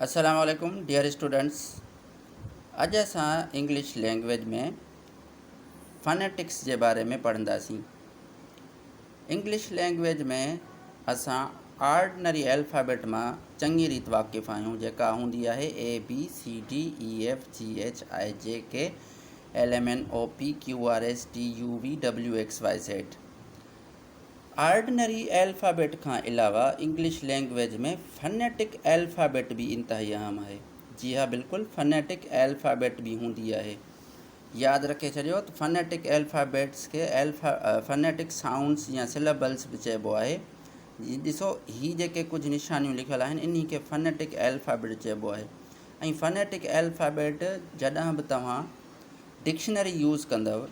अस्सलाम वालेकुम dear students. अॼु असां इंग्लिश लैंग्वेज में फ़नेटिक्स जे बारे में पढ़ंदासीं। इंग्लिश लैंग्वेज में असां ऑर्डिनरी अल्फ़ाबेट मां चङी रीति वाक़िफ़ आहियूं, जेका हूंदी आहे ABCDEFGHIJK LMNOPQRSTUVWXYZ। ऑर्डिनरी अल्फ़ाबेट खां अलावा इंग्लिश लैंग्वेज में फ़नेटिक अल्फ़ाबेट भी इंतहाई अहम है। जी हाँ, बिल्कुलु फ़नेटिक अल्फ़ाबेट भी हूंदी आहे। यादि रखे छॾियो त फ़नेटिक अल्फ़ाबेट्स खे फ़नेटिक साउंड्स या सिलेबल्स बि चइबो आहे। ॾिसो, ही जेके कुझु निशानियूं लिखियल आहिनि, इन्ही खे फ़नेटिक अल्फ़ाबेट चइबो आहे। ऐं फ़नेटिक अल्फ़ाबेट जॾहिं बि तव्हां डिक्शनरी यूज़ कंदव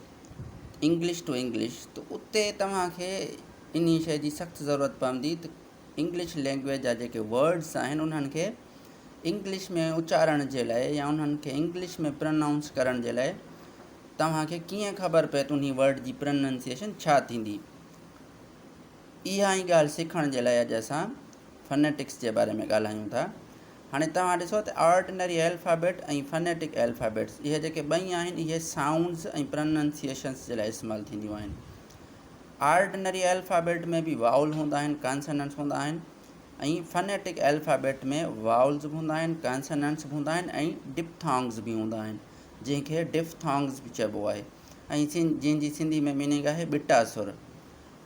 इंग्लिश टू इंग्लिश, त उते तव्हांखे इन शइ जी सख़्तु ज़रूरत पवंदी त इंग्लिश लैंग्वेज जा जेके वर्ड्स आहिनि उन्हनि खे इंग्लिश में उच्चारण जे लाइ या उन्हनि खे इंग्लिश में प्रनाउंस करण जे लाइ तव्हांखे कीअं ख़बर पए त उन वर्ड जी प्रनाउंसिएशन छा थींदी। इहा ई ॻाल्हि सिखण जे लाइ अॼु असां फ़नेटिक्स जे बारे में ॻाल्हायूं था। हाणे तव्हां ॾिसो त ऑर्डिनरी अल्फ़ाबेट ऐं फ़नेटिक अल्फ़ाबेट्स इहे जेके ॿई आहिनि, इहे साउंड्स ऐं प्रनाउंसिएशन्स जे लाइ इस्तेमालु थींदियूं आहिनि। ऑर्डिनरी अल्फ़ाबेट में भी वाउल हूंदा आहिनि, कॉन्सोनेंट्स हूंदा आहिनि, ऐं फ़नेटिक अल्फ़ाबेट में वाउल्स बि हूंदा आहिनि, कॉन्सोनेंट्स बि हूंदा आहिनि ऐं डिप्थोंग्स बि हूंदा आहिनि, जंहिंखे डिप्थोंग्स बि चइबो आहे। ऐं जंहिंजी सिंधी में मीनिंग आहे ॿिटा सुर।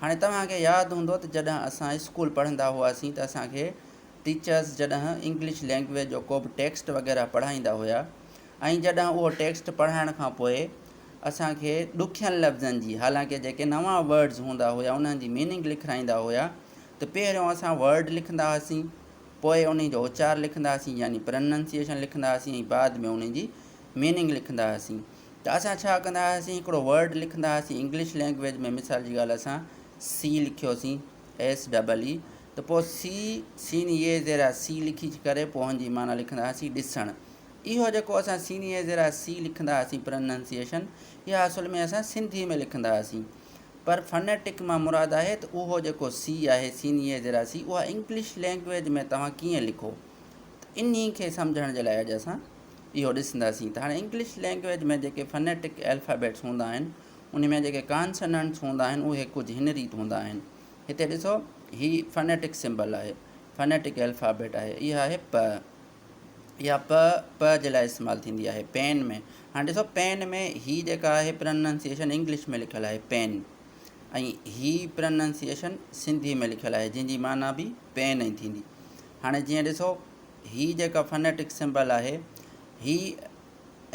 हाणे तव्हांखे यादि हूंदो त जॾहिं असां स्कूल पढ़ंदा हुआसीं त असांखे टीचर्स जॾहिं इंग्लिश लैंग्वेज जो को बि टेक्स्ट वग़ैरह पढ़ाईंदा हुआ, ऐं जॾहिं उहो टेक्स्ट पढ़ाइण खां पोइ असांखे ॾुखियनि लफ़्ज़नि जी, हालांकि जेके नवां वर्ड्स हूंदा हुआ उन्हनि जी मीनिंग लिखाईंदा हुआ, त पहिरियों असां वर्ड लिखंदा हुआसीं, पोइ उन जो उच्चार लिखंदा हुआसीं यानी प्रनाउंसिएशन लिखंदा हुआसीं, ऐं बाद में उन जी मीनिंग लिखंदा हुआसीं। त असां छा कंदा हुआसीं, हिकिड़ो वर्ड लिखंदा हुआसीं इंग्लिश लैंग्वेज में, मिसाल जी ॻाल्हि असां सी लिखियोसीं SEE, त पोइ सीन ये ज़ेरा सी लिखी करे पोइ हुनजी माना लिखंदा हुआसीं ॾिसणु। इहो जेको असां सीन ये ज़ेरा सी लिखंदा हुआसीं प्रनाउंसिएशन, इहा असुल में असां सिंधी में लिखंदा हुआसीं। पर फ़नेटिक मां मुराद आहे त उहो जेको सी आहे, सीन ये ज़ेरा सी, उहा इंग्लिश लैंग्वेज में तव्हां कीअं लिखो, त इन खे सम्झण जे लाइ अॼु असां इहो ॾिसंदासीं। त हाणे इंग्लिश लैंग्वेज में जेके फ़नेटिक अल्फ़ाबेट्स हूंदा आहिनि, उन में जेके कॉन्सोनेंट्स हूंदा आहिनि उहे कुझु हिन रीति हूंदा आहिनि। हिते ॾिसो, ही फ़नेटिक सिंबल आहे, फ़नेटिक अल्फ़ाबेट आहे, इहा आहे प। इहा प जे लाइ इस्तेमालु थींदी आहे पेन में। हाणे ॾिसो, पेन में ही जेका आहे प्रनाउंसिएशन इंग्लिश में लिखियलु आहे पेन, ऐं ही प्रनाउंसिएशन सिंधी में लिखियलु आहे, जंहिंजी माना बि पेन ई थींदी। हाणे जीअं ॾिसो, ही जेका फ़नेटिक सिंबल आहे, ही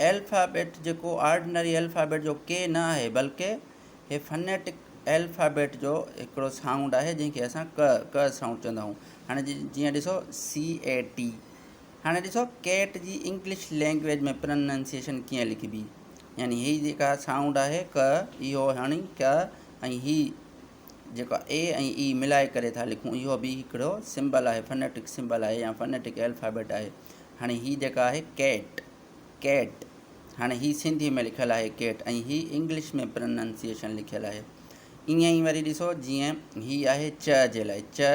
अल्फ़ाबेट जेको ऑर्डिनरी अल्फ़ाबेट जो के न आहे, बल्कि हे फ़नेटिक अल्फ़ाबेट जो हिकिड़ो साउंड आहे, जंहिंखे असां क साउंड चवंदा आहियूं। हाणे जीअं ॾिसो CAT। हाणे ॾिसो, कैट जी इंग्लिश लैंग्वेज में प्रनाउंसिएशन कीअं लिखिबी, यानी ही जेका साउंड आहे क, इहो हाणे क, ऐं ही जेका A ऐं E मिलाए करे था लिखूं, इहो बि हिकिड़ो सिंबल आहे, फ़नेटिक सिंबल आहे या फ़नेटिक अल्फ़ाबेट आहे। हाणे ही जेका आहे कैट, हाणे ही सिंधी में लिखियलु आहे कैट, ऐं ही इंग्लिश में प्रनाउंसिएशन लिखियलु आहे। ईअं ई वरी ॾिसो, जीअं ही आहे च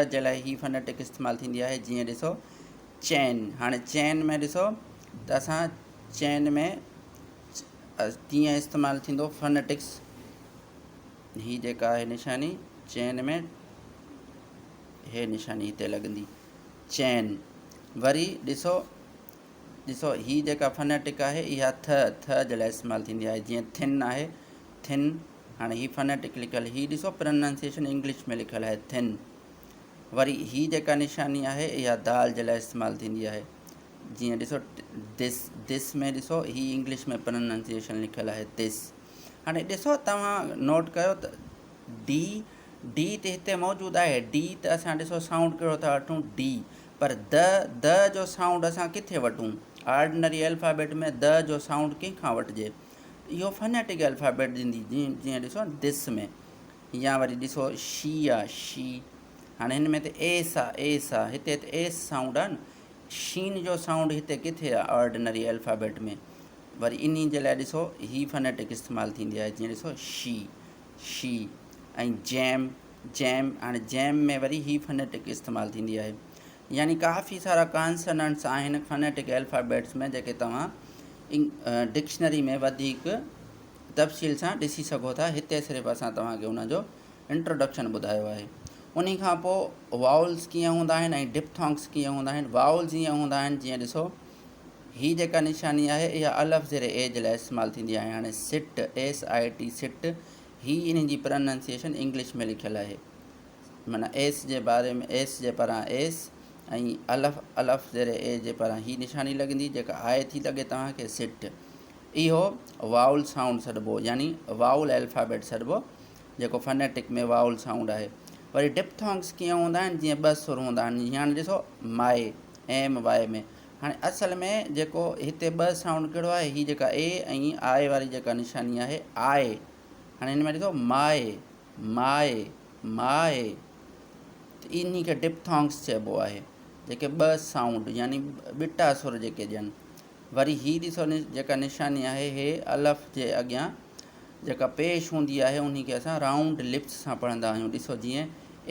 जे लाइ ही फ़नेटिक इस्तेमालु थींदी आहे। जीअं ॾिसो चैन, हाणे चैन में ॾिसो त असां चैन में कीअं इस्तेमालु थींदो फ़नेटिक्स, ही जेका आहे निशानी चैन में, हे निशानी हिते लॻंदी चैन। वरी ॾिसो ही जेका फ़नेटिक आहे, इहा थ जे लाइ इस्तेमालु थींदी आहे। जीअं थिन आहे थिन, हाणे ही फ़नेटिक लिखियलु, ही ॾिसो प्रनाउंसिएशन इंग्लिश में लिखियलु आहे थिन। वरी ही जेका निशानी आहे, इहा दाल जे लाइ इस्तेमालु थींदी आहे। जीअं ॾिसो दिस में ॾिसो, ही इंग्लिश में प्रनाउंसिएशन लिखियलु आहे दिस। हाणे ॾिसो, तव्हां नोट कयो त डी त हिते मौजूदु आहे, डी त असां ॾिसो साउंड कहिड़ो था वठूं डी, पर द जो साउंड असां किथे वठूं, ऑर्डिनरी अल्फ़ाबेट में द जो साउंड कंहिंखां वठिजे, इहो फ़नेटिक अल्फ़ाबेट ॾींदी। जीअं ॾिसो दिस में, या वरी ॾिसो शी आहे शी, हाणे हिन में त एस आहे, हिते त एस साउंड आहे न, शीन जो साउंड हिते किथे आहे ऑर्डिनरी अल्फ़ाबेट में। वरी इन जे लाइ ॾिसो ही फ़नेटिक इस्तेमालु थींदी आहे। जीअं ॾिसो शी ऐं जैम, हाणे जैम में वरी ही फ़नेटिक इस्तेमालु थींदी आहे। यानी काफ़ी सारा कॉन्सोनेंट्स आहिनि फनेटिक अल्फ़ाबेट्स में जेके तव्हां डिक्शनरी में वधीक तफ़सील सां ॾिसी सघो था। हिते सिर्फ़ु असां तव्हांखे उन जो इंट्रोडक्शन ॿुधायो आहे। उन खां पोइ वाउल्स कीअं हूंदा आहिनि ऐं डिप्थोंग्स कीअं हूंदा आहिनि। वाउल्स ईअं हूंदा आहिनि जीअं ॾिसो ही जेका निशानी आहे इहा अलफ़ ज़ेरे ए जे लाइ इस्तेमालु थींदी आहे। हाणे सिट SIT सिट ही इन जी प्रोनाउंसिएशन इंग्लिश में लिखियलु आहे, माना एस जे बारे में एस जे पारां एस ऐं अलफ़ ज़ेरे ए जे पारां ही निशानी लॻंदी जेका आहे थी लॻे तव्हांखे सिट। इहो वाउल साउंड सॾिबो, यानी वाउल अल्फ़ाबेट सॾिबो जेको फनेटिक में वाउल साउंड आहे। वरी डिप्थोंग्स कीअं हूंदा आहिनि, जीअं ॿ सुर हूंदा आहिनि। हाणे ॾिसो माए MY में, हाणे असल में जेको हिते ॿ साउंड कहिड़ो आहे, ही जेका ए ऐं आए वारी जेका निशानी आहे आए। हाणे हिन में ॾिसो माए माए माए, इन खे डिप्थोंग्स चइबो आहे, जेके ॿ साउंड यानी ॿिटा सुर जेके ॾियनि। वरी ही ॾिसो जेका निशानी आहे हे अलफ़ जे अॻियां जेका पेश हूंदी आहे उन खे असां राउंड लिप्स सां पढ़ंदा आहियूं। ॾिसो जीअं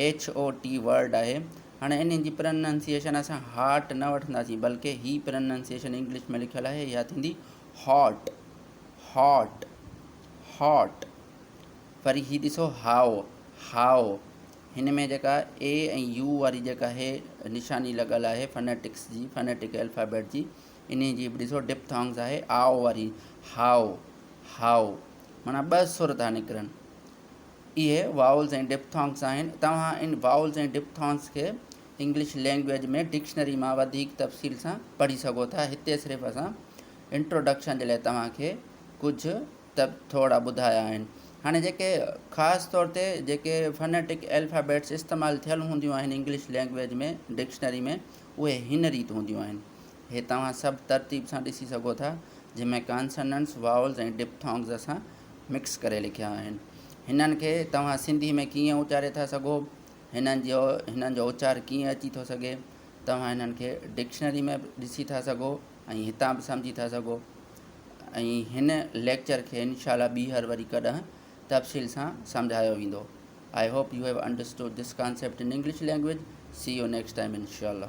HOT वर्ड आहे। हाणे इन जी प्रोनाउंसिएशन असां हार्ट न वठंदासीं, बल्कि ही प्रोनाउंसिएशन इंग्लिश में लिखियलु आहे, इहा थींदी hot hot hot. Worry he ॾिसो हाओ हाओ, हिन में जेका A ऐं U वारी जेका हे निशानी लॻल आहे फनेटिक्स जी, फनेटिक अल्फ़ाबेट जी, इन जी बि ॾिसो डिप्थोंग्स आहे आओ वारी हाओ हाओ, माना ॿ सुर था निकिरनि। इहे वाउल्स ऐं डिप्थोंग्स आहिनि। तव्हां इन वाउल्स ऐं डिप्थोंग्स खे इंग्लिश लैंग्वेज में डिक्शनरी मां वधीक तफ़सील सां पढ़ी सघो था। हिते सिर्फ़ु असां इंट्रोडक्शन जे लाइ तव्हांखे कुझु थोरा ॿुधाया आहिनि। हाणे जेके ख़ासि तौर ते जेके फनेटिक अल्फ़ाबेट्स इस्तेमालु थियलु हूंदियूं आहिनि इंग्लिश लैंग्वेज में डिक्शनरी में, उहे हिन रीति हूंदियूं आहिनि। हे तव्हां सभु तरतीब सां ॾिसी सघो था, जंहिंमें कॉन्सोनेंट्स वाउल्स ऐं डिप्थोंग्स असां मिक्स करे लिखिया आहिनि। हिननि खे तव्हां सिंधी में कीअं उचारे था सघो, हिननि जो उचार कीअं अची थो सघे, तव्हां हिननि खे डिक्शनरी में ॾिसी था सघो ऐं हितां बि सम्झी था सघो। ऐं हिन लेक्चर खे इनशाला ॿीहर वरी कॾहिं तफ़सील सां सम्झायो वेंदो। I hope you have understood this concept in English language. See you next time इनशाला।